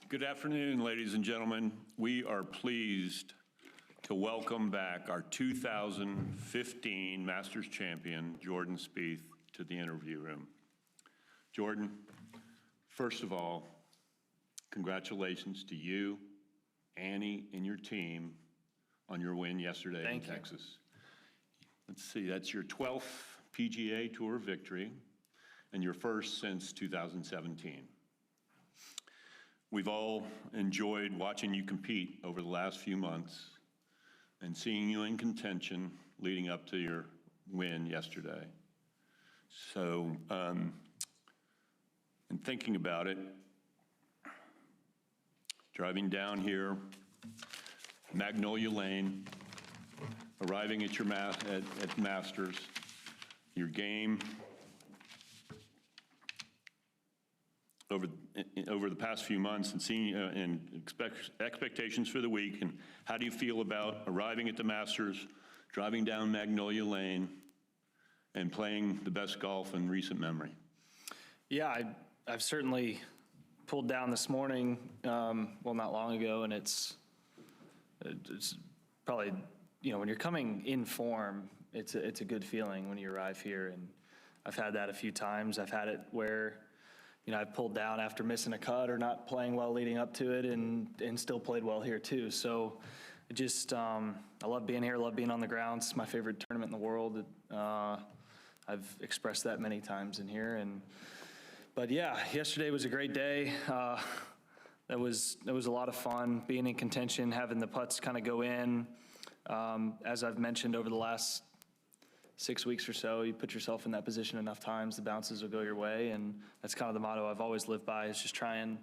Good afternoon, ladies and gentlemen. We are pleased to welcome back our 2015 Masters champion, Jordan Spieth, to the interview room. Jordan, first of all, congratulations to you, Annie, and your team on your win yesterday in Texas. Let's see, that's your 12th PGA Tour victory and your first since 2017. We've all enjoyed watching you compete over the last few months and seeing you in contention leading up to your win yesterday. So, in thinking about it, driving down here, Magnolia Lane, arriving at your at Masters, your game over the past few months, and seeing and expectations for the week, and how do you feel about arriving at the Masters, driving down Magnolia Lane, and playing the best golf in recent memory? Yeah, I've certainly pulled down this morning, well, not long ago, and it's probably, you know, when you're coming in form, it's a good feeling when you arrive here, and I've had that a few times. I've had it where, you know, I've pulled down after missing a cut or not playing well leading up to it, and still played well here too. So it just, I love being here, love being on the ground. It's my favorite tournament in the world. I've expressed that many times in here. But yeah, yesterday was a great day. That was a lot of fun, being in contention, having the putts kind of go in. As I've mentioned over the last 6 weeks or so, you put yourself in that position enough times, the bounces will go your way, and that's kind of the motto I've always lived by, is just try and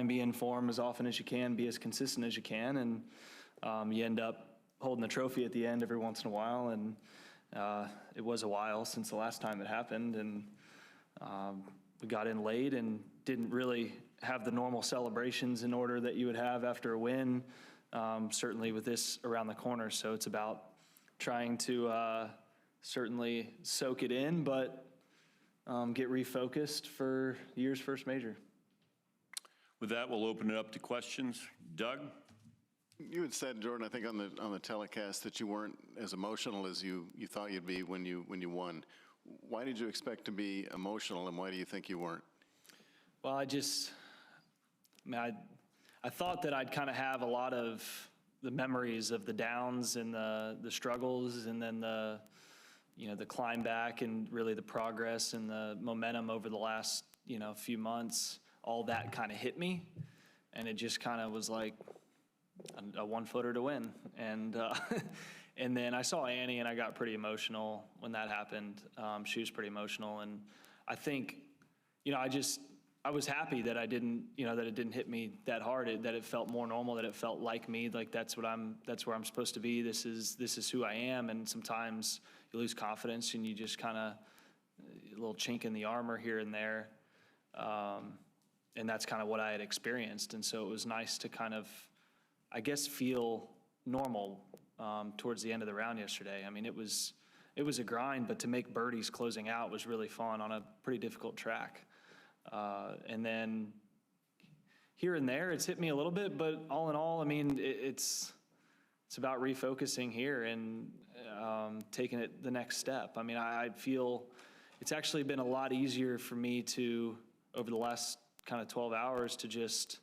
be in form as often as you can, be as consistent as you can, and you end up holding the trophy at the end every once in a while, and it was a while since the last time it happened, and we got in late and didn't really have the normal celebrations in order that you would have after a win, certainly with this around the corner. So it's about trying to certainly soak it in, but get refocused for the year's first major. With that, we'll open it up to questions. Doug? You had said, Jordan, I think on the telecast, that you weren't as emotional as you thought you'd be when you won. Why did you expect to be emotional, and why do you think you weren't? Well, I thought that I'd kind of have a lot of the memories of the downs and the struggles, and then the climb back, and really the progress and the momentum over the last, few months. All that kind of hit me, and it just kind of was like a one-footer to win. And and then I saw Annie, and I got pretty emotional when that happened. She was pretty emotional, and I think, I was happy that I didn't, that it didn't hit me that hard, that it felt more normal, that it felt like me, like that's where I'm supposed to be. This is who I am. And sometimes you lose confidence, and you just kind of, a little chink in the armor here and there. And that's kind of what I had experienced. And so it was nice to kind of, I guess, feel normal towards the end of the round yesterday. I mean, it was a grind, but to make birdies closing out was really fun on a pretty difficult track. And then here and there, it's hit me a little bit, but all in all, I mean, it's about refocusing here and taking it the next step. I mean, I feel it's actually been a lot easier for me to, over the last kind of 12 hours, to just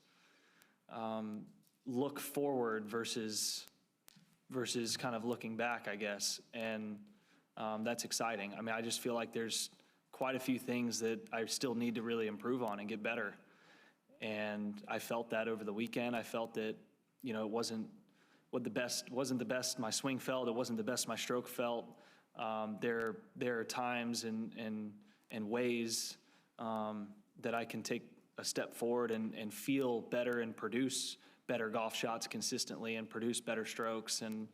look forward versus kind of looking back, I guess. And that's exciting. I mean, I just feel like there's quite a few things that I still need to really improve on and get better. And I felt that over the weekend. I felt that, it wasn't the best my swing felt. It wasn't the best my stroke felt. There are times and ways that I can take a step forward and feel better and produce better golf shots consistently and produce better strokes. And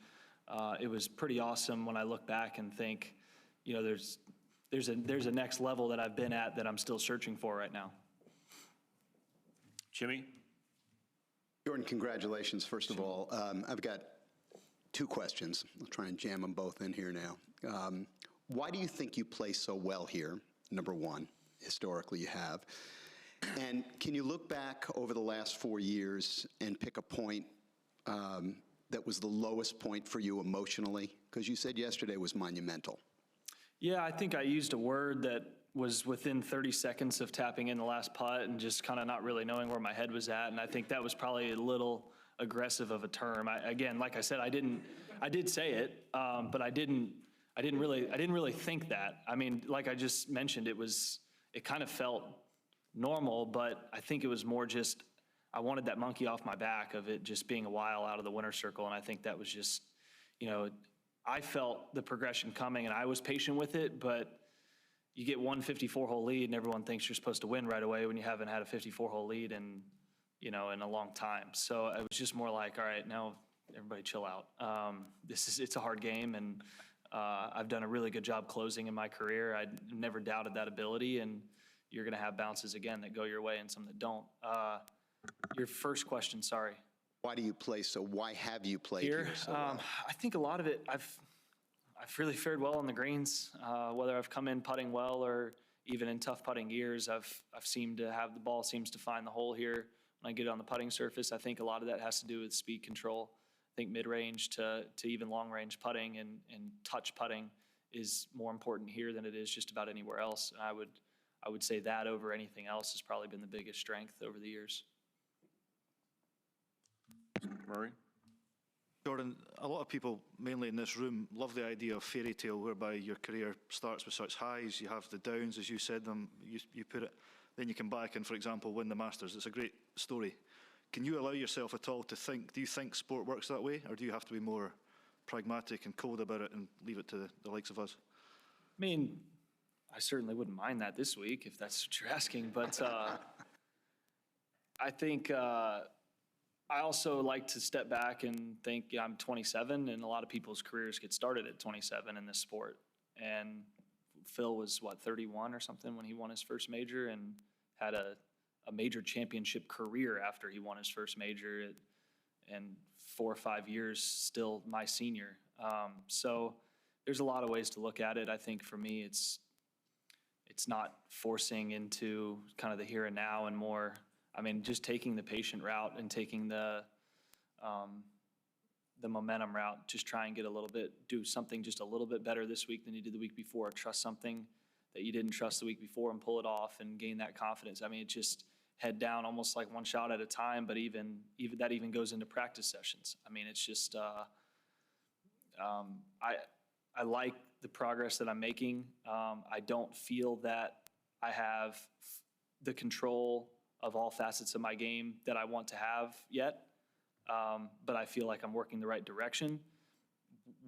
it was pretty awesome when I look back and think, there's a next level that I've been at that I'm still searching for right now. Jimmy? Jordan, congratulations, first of all. I've got two questions. I'll try and jam them both in here now. Why do you think you play so well here? Number one, historically you have. And can you look back over the last 4 years and pick a point that was the lowest point for you emotionally? Because you said yesterday was monumental. Yeah, I think I used a word that was within 30 seconds of tapping in the last putt and just kind of not really knowing where my head was at. And I think that was probably a little aggressive of a term. Again, like I said, I did say it, but I didn't really think that. I mean, like I just mentioned, it kind of felt normal, but I think it was more just, I wanted that monkey off my back of it just being a while out of the winner's circle. And I think that was just, I felt the progression coming and I was patient with it, but you get one 54-hole lead and everyone thinks you're supposed to win right away when you haven't had a 54-hole lead in a long time. So it was just more like, all right, now everybody chill out. It's a hard game, and I've done a really good job closing in my career. I never doubted that ability, and you're going to have bounces again that go your way and some that don't. Your first question, sorry. Why have you played here so well? I think a lot of it, I've really fared well on the greens, whether I've come in putting well or even in tough putting years. I've seemed to have the ball seems to find the hole here when I get it on the putting surface. I think a lot of that has to do with speed control. I think mid-range to even long-range putting and touch putting is more important here than it is just about anywhere else. And I would say that over anything else has probably been the biggest strength over the years. Murray? Jordan, a lot of people, mainly in this room, love the idea of fairy tale whereby your career starts with such highs, you have the downs, as you said them, you put it, then you come back and, for example, win the Masters. It's a great story. Can you allow yourself at all to think, do you think sport works that way, or do you have to be more pragmatic and cold about it and leave it to the likes of us? I mean, I certainly wouldn't mind that this week, if that's what you're asking, but I think I also like to step back and think, I'm 27, and a lot of people's careers get started at 27 in this sport. And Phil was, 31 or something when he won his first major, and had a major championship career after he won his first major, and 4 or 5 years still my senior. So there's a lot of ways to look at it. I think for me, it's not forcing into kind of the here and now and more. I mean, just taking the patient route and taking the momentum route, just try and do something just a little bit better this week than you did the week before. Trust something that you didn't trust the week before and pull it off and gain that confidence. I mean, it's just head down, almost like one shot at a time, but even that even goes into practice sessions. I mean, it's just, I like the progress that I'm making. I don't feel that I have the control of all facets of my game that I want to have yet, but I feel like I'm working the right direction.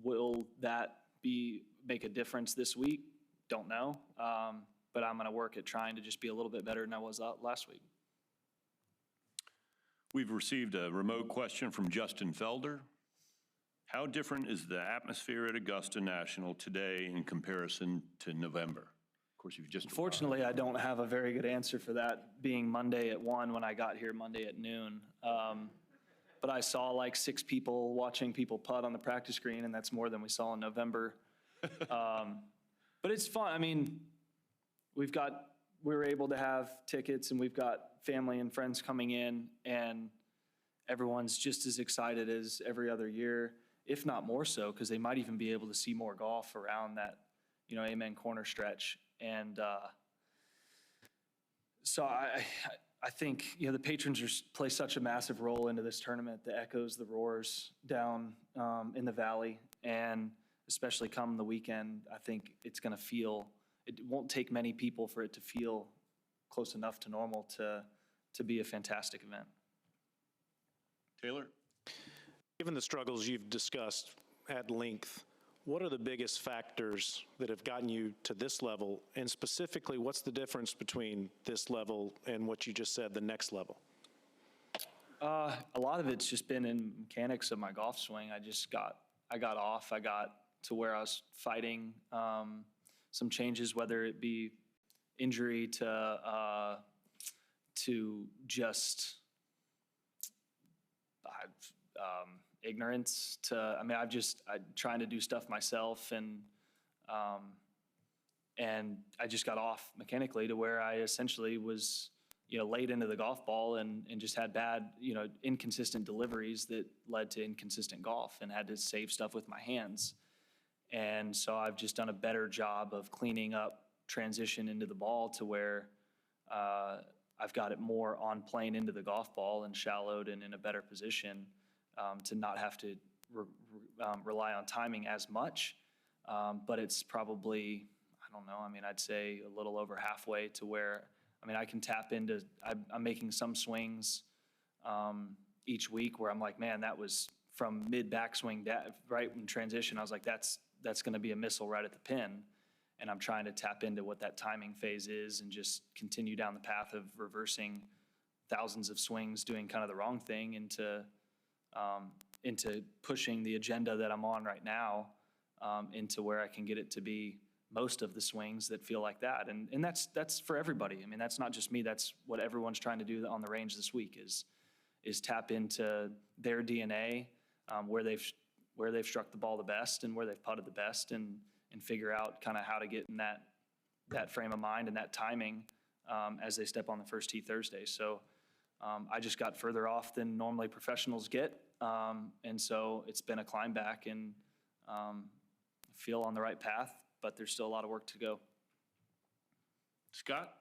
Will that make a difference this week? Don't know, but I'm going to work at trying to just be a little bit better than I was last week. We've received a remote question from Justin Felder. How different is the atmosphere at Augusta National today in comparison to November? Of course, you've just... Unfortunately, I don't have a very good answer for that, being Monday at 1 when I got here Monday at noon. But I saw like 6 people watching people putt on the practice green, and that's more than we saw in November. But it's fun. I mean, we were able to have tickets, and we've got family and friends coming in, and everyone's just as excited as every other year, if not more so, because they might even be able to see more golf around that, Amen corner stretch. And so I think, the patrons play such a massive role into this tournament, the echoes, the roars down in the valley, and especially come the weekend, I think it's going to feel, it won't take many people for it to feel close enough to normal to be a fantastic event. Taylor? Given the struggles you've discussed at length, what are the biggest factors that have gotten you to this level? And specifically, what's the difference between this level and what you just said, the next level? A lot of it's just been in mechanics of my golf swing. I got off. I got to where I was fighting some changes, whether it be injury to just ignorance I'm trying to do stuff myself, and I just got off mechanically to where I essentially was late into the golf ball and just had bad, inconsistent deliveries that led to inconsistent golf and had to save stuff with my hands. And so I've just done a better job of cleaning up transition into the ball to where I've got it more on plane into the golf ball and shallowed and in a better position to not have to rely on timing as much. But it's probably, I don't know, I'd say a little over halfway to where, I can tap into, I'm making some swings each week where I'm like, man, that was from mid backswing, right in transition. I was like, that's going to be a missile right at the pin. And I'm trying to tap into what that timing phase is and just continue down the path of reversing thousands of swings, doing kind of the wrong thing into pushing the agenda that I'm on right now into where I can get it to be most of the swings that feel like that. And that's for everybody. That's not just me. That's what everyone's trying to do on the range this week is tap into their DNA, where they've struck the ball the best and where they've putted the best and figure out kind of how to get in that frame of mind and that timing as they step on the first tee Thursday. So I just got further off than normally professionals get. And so it's been a climb back and feel on the right path, but there's still a lot of work to go. Scott?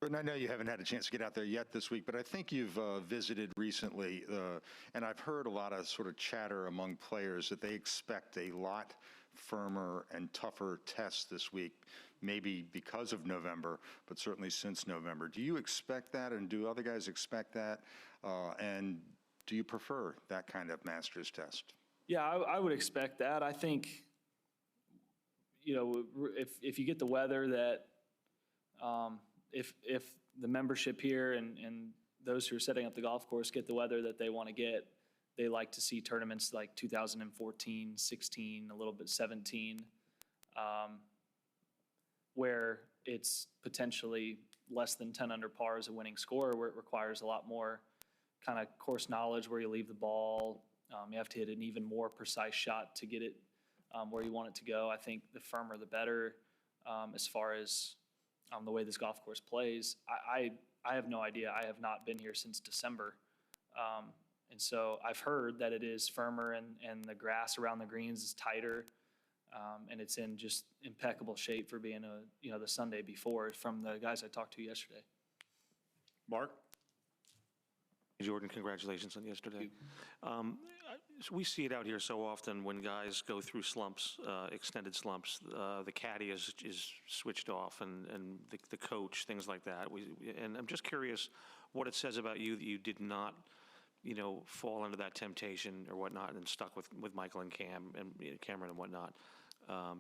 And I know you haven't had a chance to get out there yet this week, but I think you've visited recently, and I've heard a lot of sort of chatter among players that they expect a lot firmer and tougher tests this week, maybe because of November, but certainly since November. Do you expect that, and do other guys expect that? And do you prefer that kind of Masters test? Yeah, I would expect that. I think, if you get the weather that, if the membership here and those who are setting up the golf course get the weather that they want to get, they like to see tournaments like 2014, 16, a little bit 17, where it's potentially less than 10 under par as a winning score, where it requires a lot more kind of course knowledge, where you leave the ball. You have to hit an even more precise shot to get it where you want it to go. I think the firmer the better as far as the way this golf course plays. I have no idea. I have not been here since December. And so I've heard that it is firmer and the grass around the greens is tighter. And it's in just impeccable shape for being the Sunday before from the guys I talked to yesterday. Mark? Jordan, congratulations on yesterday. We see it out here so often when guys go through slumps, extended slumps. The caddy is switched off, and the coach, things like that. And I'm just curious what it says about you that you did not, fall into that temptation or whatnot, and stuck with Michael and Cameron and whatnot.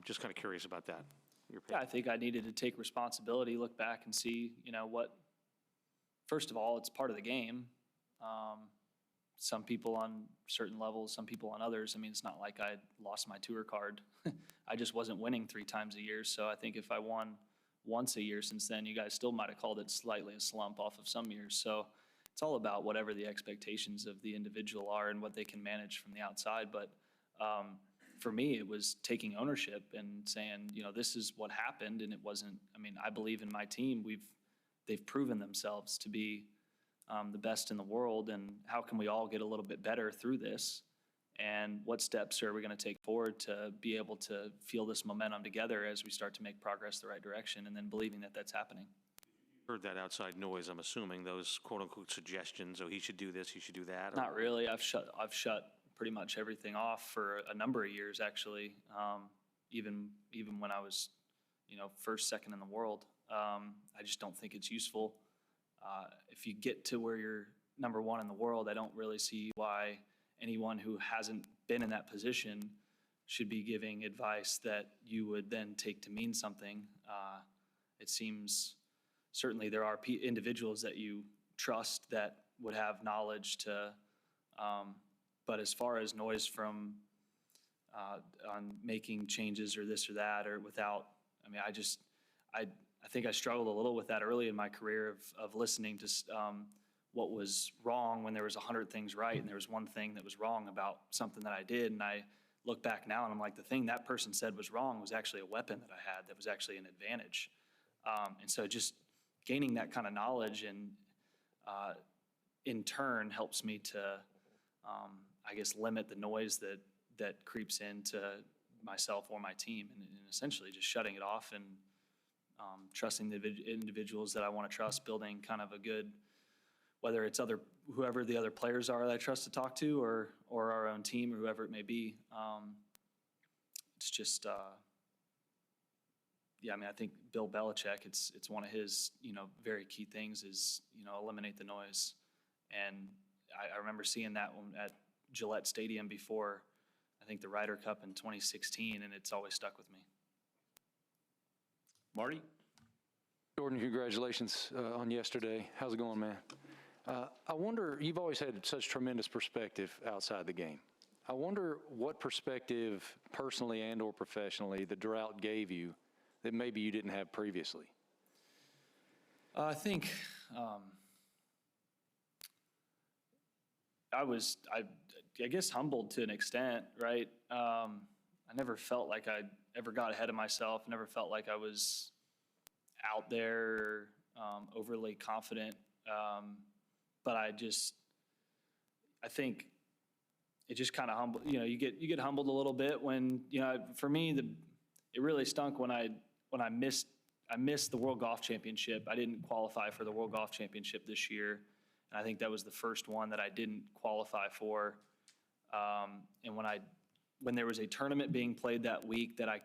Just kind of curious about that. Yeah, I think I needed to take responsibility, look back and see, what. First of all, it's part of the game. Some people on certain levels, some people on others. It's not like I lost my tour card. I just wasn't winning 3 times a year. So I think if I won once a year since then, you guys still might have called it slightly a slump off of some years. So it's all about whatever the expectations of the individual are and what they can manage from the outside. But for me, it was taking ownership and saying, this is what happened. And it wasn't, I believe in my team. They've proven themselves to be the best in the world, and how can we all get a little bit better through this, and what steps are we going to take forward to be able to feel this momentum together as we start to make progress the right direction, and then believing that that's happening. Heard that outside noise, I'm assuming, those quote-unquote suggestions, he should do this, he should do that? Not really. I've shut pretty much everything off for a number of years, actually, even when I was, first, second in the world. I just don't think it's useful. If you get to where you're number 1 in the world, I don't really see why anyone who hasn't been in that position should be giving advice that you would then take to mean something. It seems certainly there are individuals that you trust that would have knowledge to, but as far as noise from on making changes or this or that or without, I think I struggled a little with that early in my career of listening to what was wrong when there was 100 things right and there was one thing that was wrong about something that I did. And I look back now and I'm like, the thing that person said was wrong was actually a weapon that I had that was actually an advantage. And so just gaining that kind of knowledge and in turn helps me to, I guess, limit the noise that creeps into myself or my team, and essentially just shutting it off and trusting the individuals that I want to trust, building kind of a good, whether it's whoever the other players are that I trust to talk to, or our own team, or whoever it may be. It's just, yeah, I mean, I think Bill Belichick, it's one of his, very key things is, eliminate the noise. And I remember seeing that one at Gillette Stadium before, I think, the Ryder Cup in 2016, and it's always stuck with me. Marty? Jordan, congratulations on yesterday. How's it going, man? I wonder, you've always had such tremendous perspective outside the game. I wonder what perspective, personally and or professionally, the drought gave you that maybe you didn't have previously. I think I guess humbled to an extent, right? I never felt like I ever got ahead of myself, never felt like I was out there, overly confident. But I think it just kind of humbled, you get humbled a little bit when, for me, it really stunk when I missed the World Golf Championship. I didn't qualify for the World Golf Championship this year. And I think that was the first one that I didn't qualify for. And when there was a tournament being played that week that I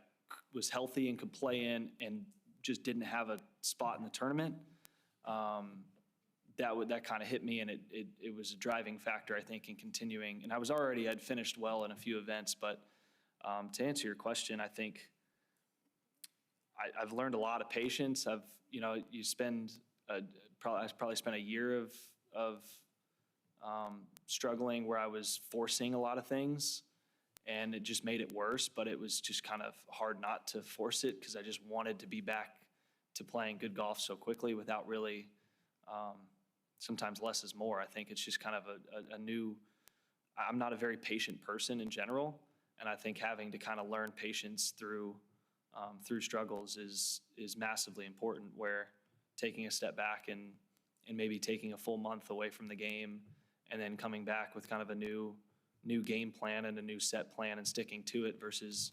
was healthy and could play in and just didn't have a spot in the tournament, that kind of hit me, and it was a driving factor, I think, in continuing. And I'd finished well in a few events, but to answer your question, I think I've learned a lot of patience. I probably spent a year of struggling where I was forcing a lot of things, and it just made it worse, but it was just kind of hard not to force it because I just wanted to be back to playing good golf so quickly without really, sometimes less is more. I think it's just kind of I'm not a very patient person in general, and I think having to kind of learn patience through struggles is massively important, where taking a step back and maybe taking a full month away from the game and then coming back with kind of a new game plan and a new set plan and sticking to it, versus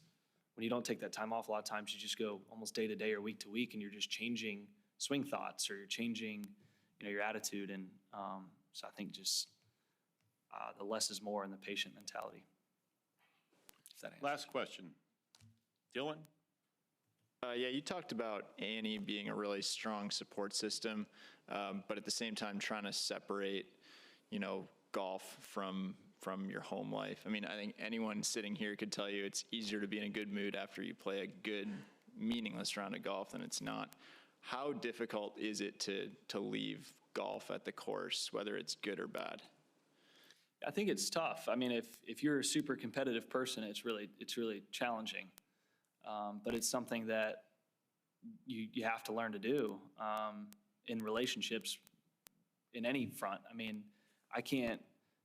when you don't take that time off, a lot of times you just go almost day to day or week to week and you're just changing swing thoughts, or you're changing, your attitude. And so I think just the less is more and the patient mentality. If that answers. Last question. Dylan? Yeah, you talked about A&E being a really strong support system, but at the same time trying to separate, golf from your home life. I mean, I think anyone sitting here could tell you it's easier to be in a good mood after you play a good, meaningless round of golf than it's not. How difficult is it to leave golf at the course, whether it's good or bad? I think it's tough. I mean, if you're a super competitive person, it's really challenging. But it's something that you have to learn to do in relationships in any front. I mean, I can't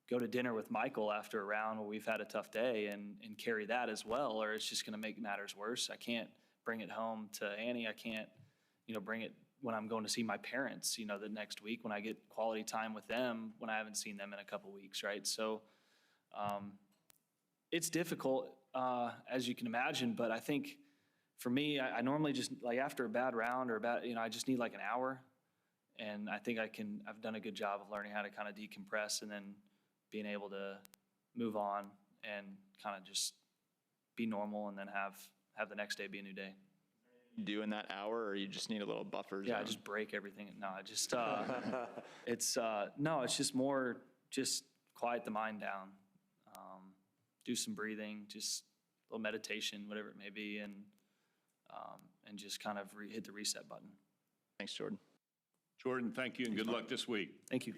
go to dinner with Michael after a round where we've had a tough day and carry that as well, or it's just going to make matters worse. I can't bring it home to Annie. I can't, bring it when I'm going to see my parents, the next week when I get quality time with them when I haven't seen them in a couple weeks, right? So it's difficult, as you can imagine, but I think for me, I normally just, like, after a bad round or I just need like an hour. And I think I've done a good job of learning how to kind of decompress and then being able to move on and kind of just be normal, and then have the next day be a new day. Do in that hour, or you just need a little buffer zone? Yeah, I just break everything. No, I just, it's just more, just quiet the mind down, do some breathing, just a little meditation, whatever it may be, and just kind of hit the reset button. Thanks, Jordan. Jordan, thank you, and good luck this week. Thank you.